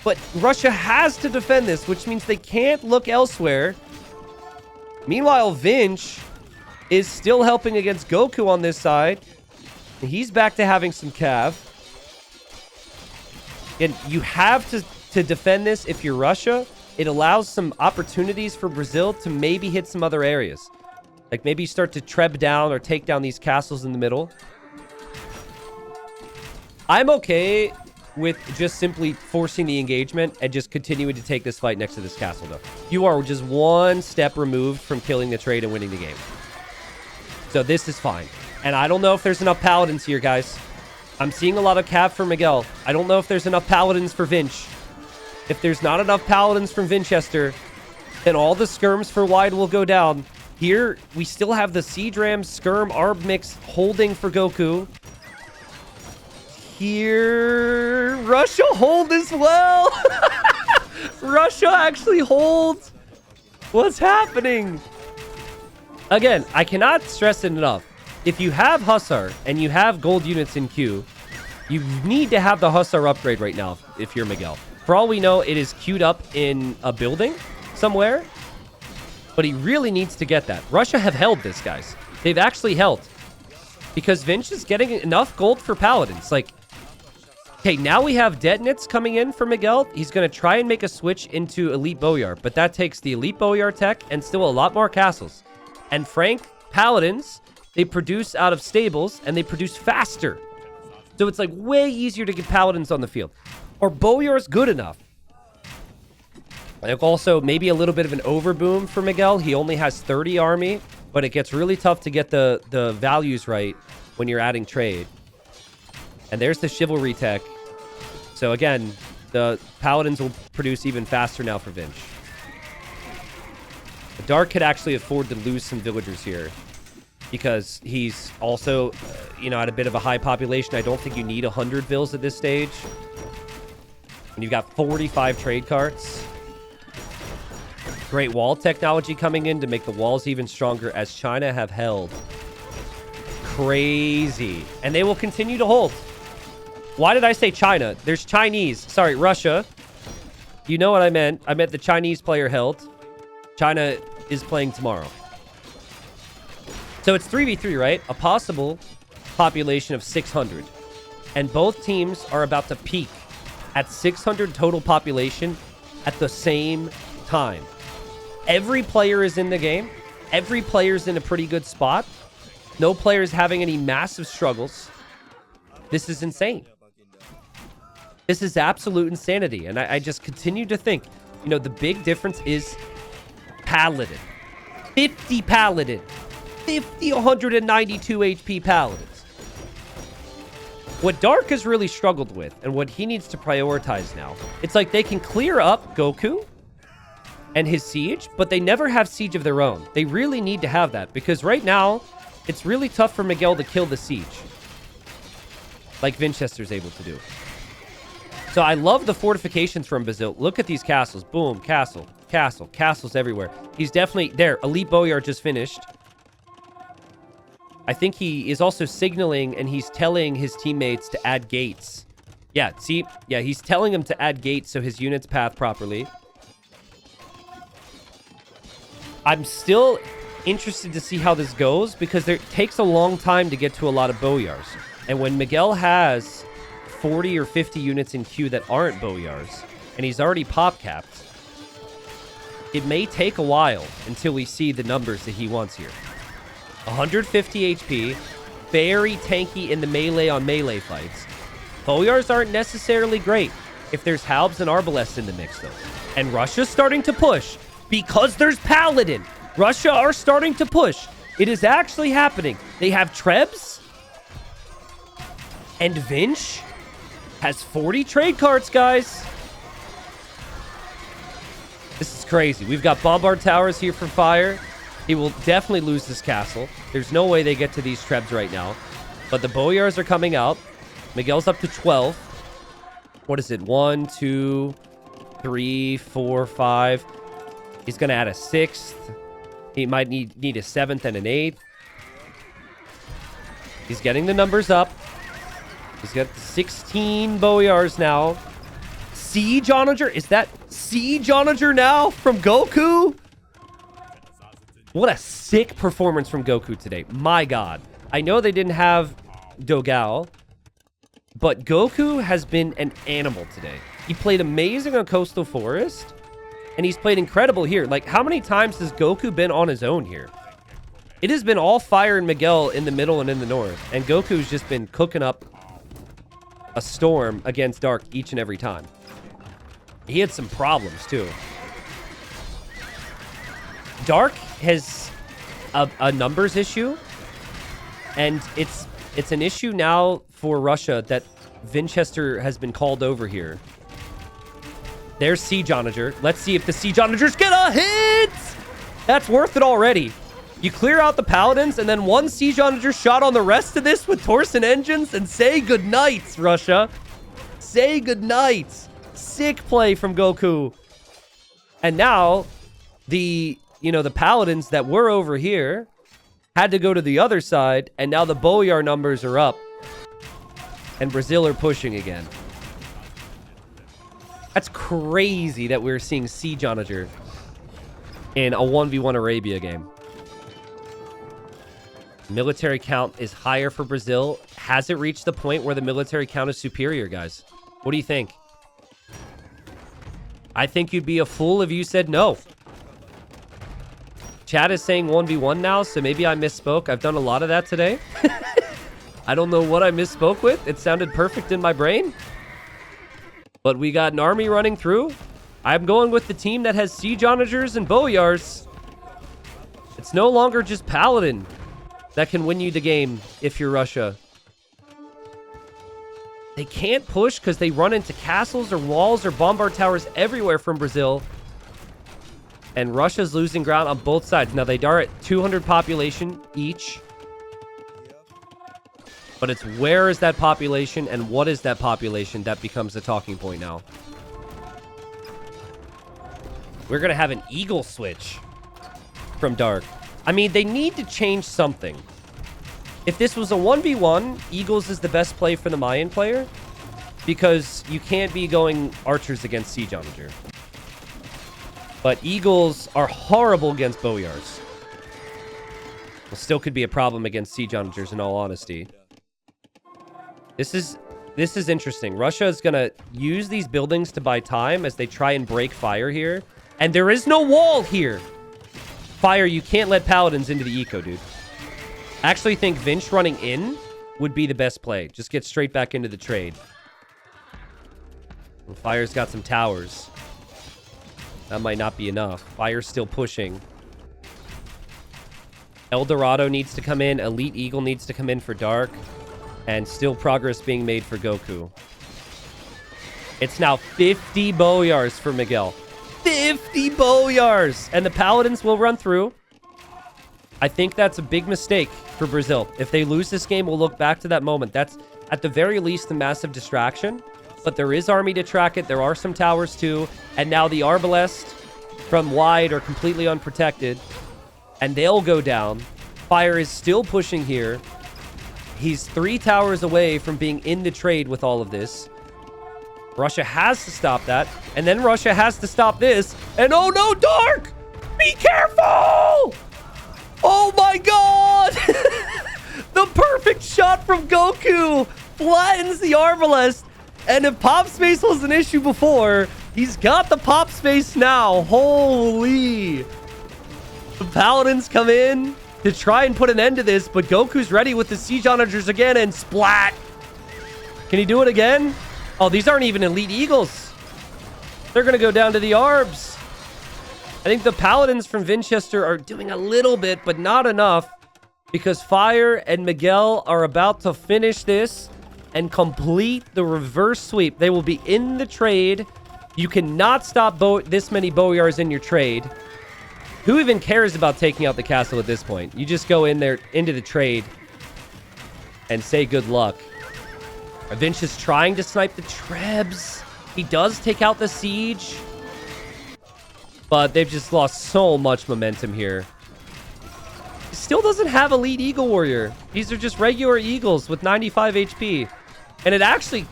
But Russia has to defend this, which means they can't look elsewhere. Meanwhile, Vinch is still helping against Goku on this side. He's back to having some Cav. And you have to defend this if you're Russia. It allows some opportunities for Brazil to maybe hit some other areas. Like maybe start to treb down or take down these castles in the middle. I'm okay with just simply forcing the engagement and just continuing to take this fight next to this castle, though. You are just one step removed from killing the trade and winning the game. So this is fine. And I don't know if there's enough paladins here, guys. I'm seeing a lot of Cav for Miguel. I don't know if there's enough paladins for Vinch. If there's not enough paladins from Vinchester, then all the skirms for Wide will go down. Here, we still have the Siege Ram skirm Arb mix holding for Goku. Here, Russia hold as well. Russia actually holds. What's happening? Again, I cannot stress it enough. If you have Hussar and you have gold units in queue, you need to have the Hussar upgrade right now if you're Miguel. For all we know, it is queued up in a building somewhere, but he really needs to get that. Russia have held this, guys. They've actually held because Vinch is getting enough gold for paladins. Like, okay, now we have Detonates coming in for Miguel. He's going to try and make a switch into Elite Boyar, but that takes the Elite Boyar tech and still a lot more castles. And Frank, Paladins, they produce out of stables, and they produce faster. So it's like way easier to get Paladins on the field. Or Boyar's good enough. Like also, maybe a little bit of an overboom for Miguel. He only has 30 army, but it gets really tough to get the values right when you're adding trade. And there's the Chivalry tech. So again, the Paladins will produce even faster now for Vinch. The Dark could actually afford to lose some villagers here because he's also, at a bit of a high population. I don't think you need 100 vills at this stage. When you've got 45 trade carts. Great wall technology coming in to make the walls even stronger as China have held. Crazy. And they will continue to hold. Why did I say China? There's Chinese. Sorry, Russia. You know what I meant. I meant the Chinese player held. China is playing tomorrow. So it's 3v3, right? A possible population of 600. And both teams are about to peak at 600 total population at the same time. Every player is in the game. Every player is in a pretty good spot. No player is having any massive struggles. This is insane. This is absolute insanity. And I just continue to think, the big difference is Paladin. 50 Paladin. 192 HP Paladins. What Dark has really struggled with, and what he needs to prioritize now, it's like they can clear up Goku and his siege, but they never have siege of their own. They really need to have that, because right now, it's really tough for Miguel to kill the siege. like Winchester's able to do. So I love the fortifications from Brazil. Look at these castles. Boom, castle, castle, castles everywhere. He's definitely there. Elite Boyard just finished. I think he is also signaling and he's telling his teammates to add gates. Yeah, see? Yeah, he's telling them to add gates so his units path properly. I'm still interested to see how this goes because it takes a long time to get to a lot of Boyars. And when Miguel has 40 or 50 units in queue that aren't Boyars, and he's already pop capped, it may take a while until we see the numbers that he wants here. 150 HP, very tanky in the melee on melee fights. Boyars aren't necessarily great if there's Halbs and Arbalests in the mix, though. And Russia's starting to push because there's Paladin. Russia are starting to push. It is actually happening. They have Trebs. And Vinch has 40 trade cards, guys. This is crazy. We've got Bombard Towers here for fire. He will definitely lose this castle. There's no way they get to these Trebs right now. But the Boyars are coming out. Miguel's up to 12. What is it? 1, 2, 3, 4, 5. He's going to add a 6th. He might need a 7th and an 8th. He's getting the numbers up. He's got 16 Boyars now. Siege Onager? Is that Siege Onager now from Goku? What a sick performance from Goku today. My God. I know they didn't have Dogao, but Goku has been an animal today. He played amazing on Coastal Forest, and he's played incredible here. Like, how many times has Goku been on his own here? It has been all Fire and Miguel in the middle and in the north, and Goku's just been cooking up a storm against Dark each and every time. He had some problems, too. Dark has a numbers issue, and it's an issue now for Russia that Winchester has been called over here. There's Siege Onager. Let's see if the Siege Onagers get a hit! That's worth it already. You clear out the Paladins, and then one Siege Onager shot on the rest of this with Torsen engines, and say goodnight, Russia. Say goodnight. Sick play from Goku. And now, the Paladins that were over here had to go to the other side, and now the Boyar numbers are up. And Brazil are pushing again. That's crazy that we're seeing Siege Onager in a 1v1 Arabia game. Military count is higher for Brazil. Has it reached the point where the military count is superior, guys? What do you think? I think you'd be a fool if you said no. Chat is saying 1v1 now, so maybe I misspoke. I've done a lot of that today. I don't know what I misspoke with. It sounded perfect in my brain. But we got an army running through. I'm going with the team that has Siege Onagers and Boyars. It's no longer just Paladin that can win you the game if you're Russia. They can't push because they run into castles or walls or bombard towers everywhere from Brazil. And Russia's losing ground on both sides. Now, they are at 200 population each. But it's where is that population and what is that population that becomes the talking point now. We're going to have an Eagle switch from Dark. I mean, they need to change something. If this was a 1v1, Eagles is the best play for the Mayan player. Because you can't be going archers against Siege Onager. But Eagles are horrible against Boyars. Well, still could be a problem against Siege Onagers in all honesty. This is interesting. Russia is going to use these buildings to buy time as they try and break fire here. And there is no wall here. Fire, you can't let Paladins into the eco, dude. I actually think Vinch running in would be the best play. Just get straight back into the trade. And Fire's got some towers. That might not be enough. Fire's still pushing. El Dorado needs to come in. Elite Eagle needs to come in for Dark. And still progress being made for Goku. It's now 50 Boyars for Miguel. 50 Boyars! And the Paladins will run through. I think that's a big mistake for Brazil. If they lose this game, we'll look back to that moment. That's, at the very least, a massive distraction. But there is army to track it. There are some towers, too. And now the Arbalest from wide are completely unprotected. And they'll go down. Fire is still pushing here. He's 3 towers away from being in the trade with all of this. Russia has to stop that. And then Russia has to stop this. And oh no, Dark! Be careful! Oh my god! The perfect shot from Goku flattens the Arbalest. And if pop space was an issue before, he's got the pop space now. Holy. The Paladins come in to try and put an end to this, but Goku's ready with the Siege Onagers again, and splat. Can he do it again? Oh, these aren't even Elite Eagles. They're going to go down to the Arbs. I think the Paladins from Winchester are doing a little bit, but not enough, because Fire and Miguel are about to finish this and complete the reverse sweep. They will be in the trade. You cannot stop this many Boyars in your trade. Who even cares about taking out the castle at this point? You just go in there into the trade and say good luck. Vinch is trying to snipe the Trebs. He does take out the siege, but they've just lost so much momentum here. He still doesn't have Elite Eagle Warrior. These are just regular Eagles with 95 HP. And it actually,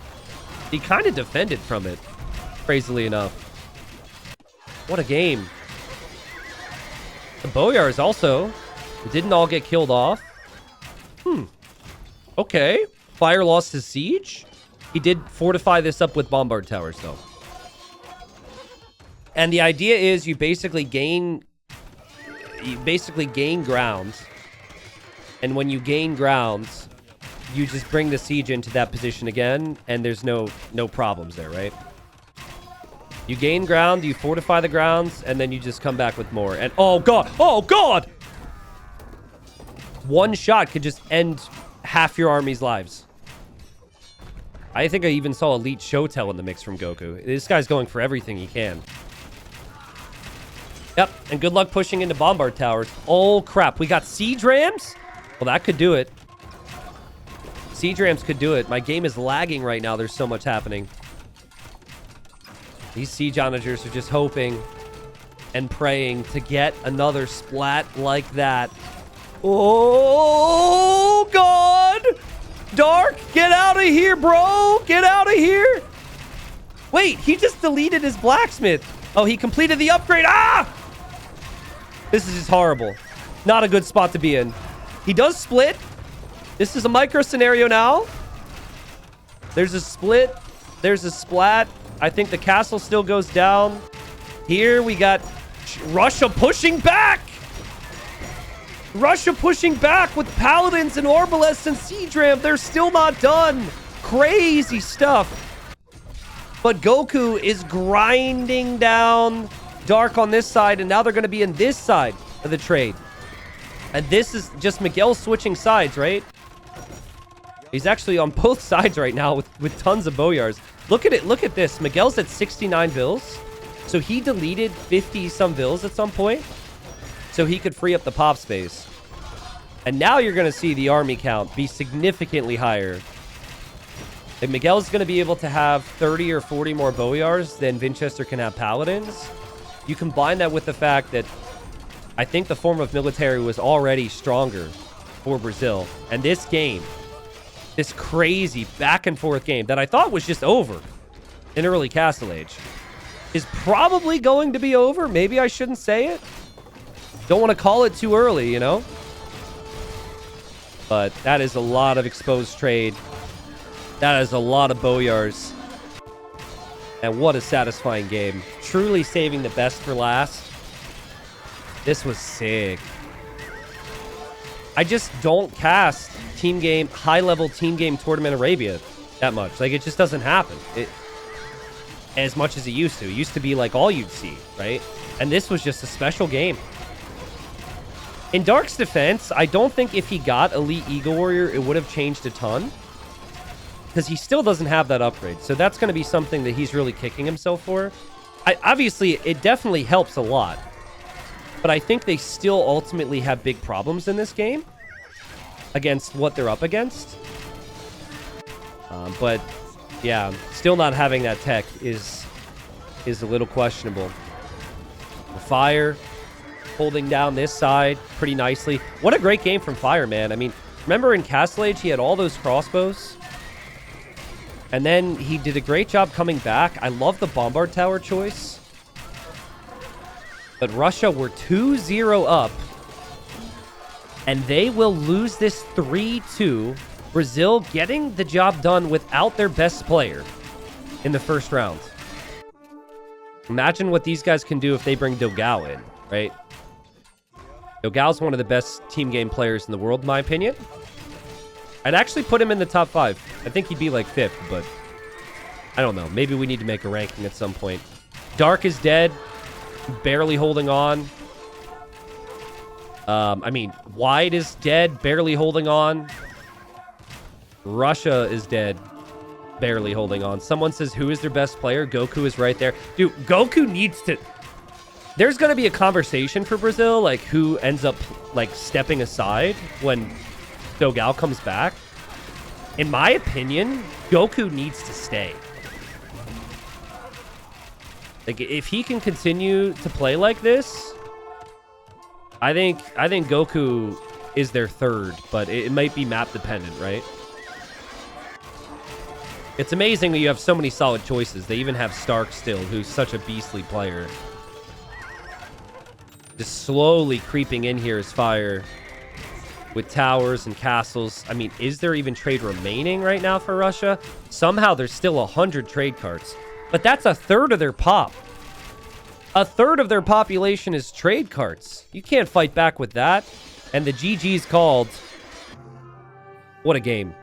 he kind of defended from it, crazily enough. What a game. The Boyars also didn't all get killed off. Okay. Fire lost his siege. He did fortify this up with bombard towers, though. And the idea is you basically gain ground. And when you gain ground, you just bring the siege into that position again, and there's no problems there, right? You gain ground, you fortify the grounds, and then you just come back with more. And oh god! Oh god! One shot could just end half your army's lives. I think I even saw Elite Shotel in the mix from Goku. This guy's going for everything he can. Yep, and good luck pushing into bombard towers. Oh crap, we got siege rams? Well, that could do it. Siege rams could do it. My game is lagging right now. There's so much happening. These siege onagers are just hoping and praying to get another splat like that. Oh, God! Dark, get out of here, bro! Get out of here! Wait, he just deleted his blacksmith. Oh, he completed the upgrade. Ah! This is just horrible. Not a good spot to be in. He does split. This is a micro scenario now. There's a split. There's a splat. I think the castle still goes down. Here we got Russia pushing back. Russia pushing back with Paladins and Orbalists and Siege Ram. They're still not done. Crazy stuff. But Goku is grinding down Dark on this side, and now they're going to be in this side of the trade. And this is just Miguel switching sides, right? He's actually on both sides right now with tons of Boyars. Look at it. Look at this. Miguel's at 69 bills. So he deleted 50-some bills at some point so he could free up the pop space. And now you're going to see the army count be significantly higher. Like Miguel's going to be able to have 30 or 40 more Boyars than Winchester can have Paladins. You combine that with the fact that I think the form of military was already stronger for Brazil. And this game, this crazy back and forth game that I thought was just over in early Castle Age, is probably going to be over. Maybe I shouldn't say it. Don't want to call it too early, you know? But that is a lot of exposed trade. That is a lot of Boyars. And what a satisfying game. Truly saving the best for last. This was sick. I just don't cast team game, high-level team game Tournament Arabia that much. Like, it just doesn't happen. As much as it used to. It used to be like all you'd see, right? And this was just a special game. In Dark's defense, I don't think if he got Elite Eagle Warrior, it would have changed a ton. Because he still doesn't have that upgrade. So that's going to be something that he's really kicking himself for. Obviously, it definitely helps a lot. but I think they still ultimately have big problems in this game against what they're up against. But yeah, still not having that tech is a little questionable. The Fire holding down this side pretty nicely. What a great game from Fire, man. I mean, remember in Castle Age, he had all those crossbows? And then he did a great job coming back. I love the Bombard Tower choice. But Russia were 2-0 up. And they will lose this 3-2. Brazil getting the job done without their best player in the first round. Imagine what these guys can do if they bring Dogao in, right? Dogao's one of the best team game players in the world, in my opinion. I'd actually put him in the top 5. I think he'd be like 5th, but I don't know. Maybe we need to make a ranking at some point. Dark is dead. Barely holding on. I mean, Wide is dead. Barely holding on. Russia is dead. Barely holding on. Someone says, who is their best player? Goku is right there. Dude, Goku needs to... There's going to be a conversation for Brazil, like, who ends up, like, stepping aside when Dogao comes back. In my opinion, Goku needs to stay. Like, if he can continue to play like this, I think Goku is their third, but it might be map dependent, right? It's amazing that you have so many solid choices. They even have Stark still, who's such a beastly player. Just slowly creeping in here is Fire with towers and castles. I mean, is there even trade remaining right now for Russia? Somehow there's still 100 trade cards, but that's a third of their pop. A third of their population is trade cards. You can't fight back with that. And the GG's called. What a game.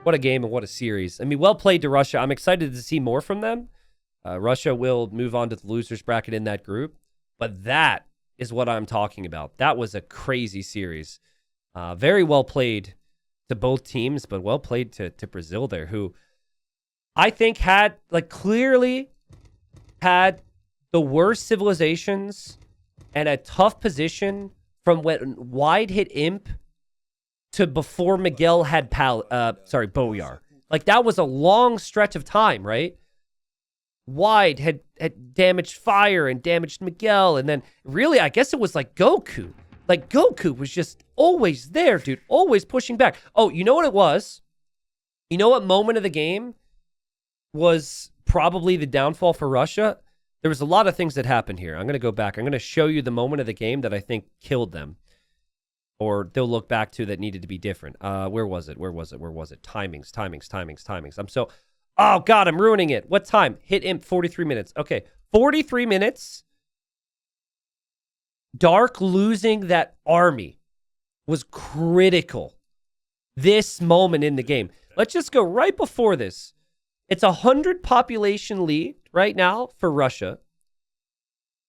What a game and what a series. I mean, well played to Russia. I'm excited to see more from them. Russia will move on to the losers bracket in that group. But that is what I'm talking about. That was a crazy series. Very well played to both teams, but well played to Brazil there, who I think had, like, clearly had the worst civilizations and a tough position from when Wide hit Imp to before Miguel had Boyar. Like, that was a long stretch of time, right? Wide had damaged Fire and damaged Miguel, and then really, I guess it was like Goku. Like, Goku was just always there, dude, always pushing back. Oh, you know what it was? You know what moment of the game was probably the downfall for Russia? There was a lot of things that happened here. I'm going to go back. I'm going to show you the moment of the game that I think killed them, or they'll look back to that needed to be different. Where was it? Timings. Oh, God, I'm ruining it. What time? Hit Imp, 43 minutes. Okay, 43 minutes. Dark losing that army was critical. This moment in the game. Let's just go right before this. It's 100 population lead right now for Russia.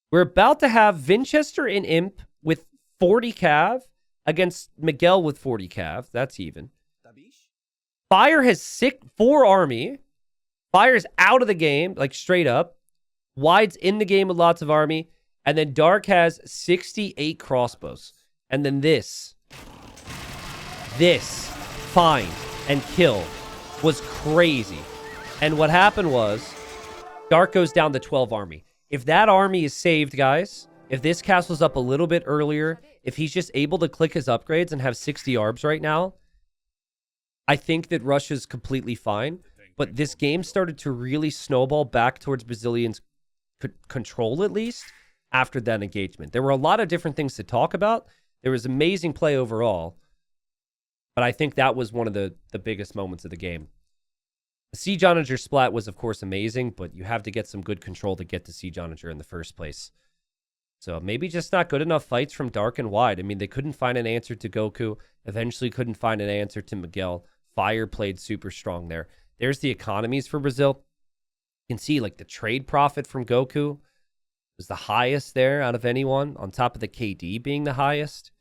We're about to have Vinchester and Imp with 40 cav against Miguel with 40 cav. That's even. Fire has 4 army. Fire's out of the game, like straight up. Wide's in the game with lots of army. And then Dark has 68 crossbows. And then this find and kill was crazy. And what happened was Dark goes down to 12 army. If that army is saved, guys, if this castle's up a little bit earlier, if he's just able to click his upgrades and have 60 arbs right now, I think that Russia's completely fine. But this game started to really snowball back towards Brazilians' control, at least, after that engagement. There were a lot of different things to talk about. There was amazing play overall. But I think that was one of the biggest moments of the game. The Siege Onager splat was, of course, amazing, but you have to get some good control to get to Siege Onager in the first place. So maybe just not good enough fights from Dark and Wide. I mean, they couldn't find an answer to Goku. Eventually couldn't find an answer to Miguel. Fire played super strong there. There's the economies for Brazil. You can see, like, the trade profit from Goku was the highest there out of anyone, on top of the KD being the highest.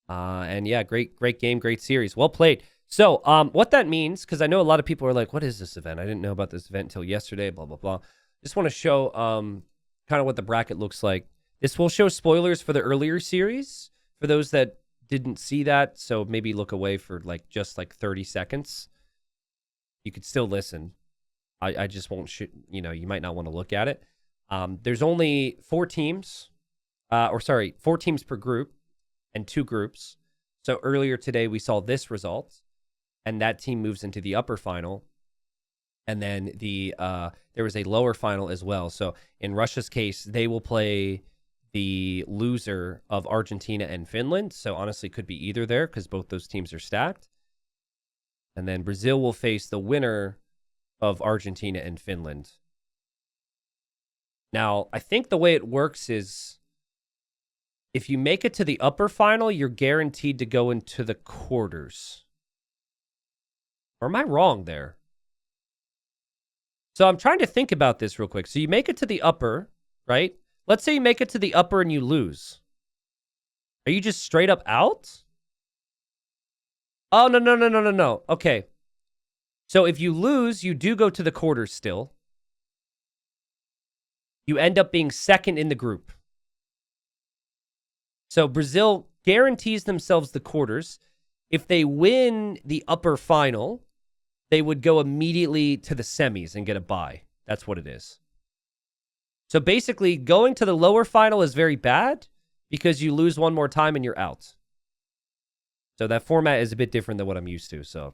And yeah, great game, great series. Well played. So what that means, because I know a lot of people are like, what is this event? I didn't know about this event until yesterday, blah, blah, blah. Just want to show kind of what the bracket looks like. This will show spoilers for the earlier series for those that didn't see that. So maybe look away for just 30 seconds. You could still listen. I just won't you might not want to look at it. There's only 4 teams, 4 teams per group and 2 groups. So earlier today we saw this result, and that team moves into the upper final. And then there was a lower final as well. So in Russia's case, they will play the loser of Argentina and Finland. So honestly, could be either there because both those teams are stacked. And then Brazil will face the winner of Argentina and Finland. Now, I think the way it works is if you make it to the upper final, you're guaranteed to go into the quarters. Or am I wrong there? So I'm trying to think about this real quick. So you make it to the upper, right? Let's say you make it to the upper and you lose. Are you just straight up out? Oh, no. Okay. So if you lose, you do go to the quarters still. You end up being second in the group. So Brazil guarantees themselves the quarters. If they win the upper final, they would go immediately to the semis and get a bye. That's what it is. So basically, going to the lower final is very bad because you lose one more time and you're out. So that format is a bit different than what I'm used to. So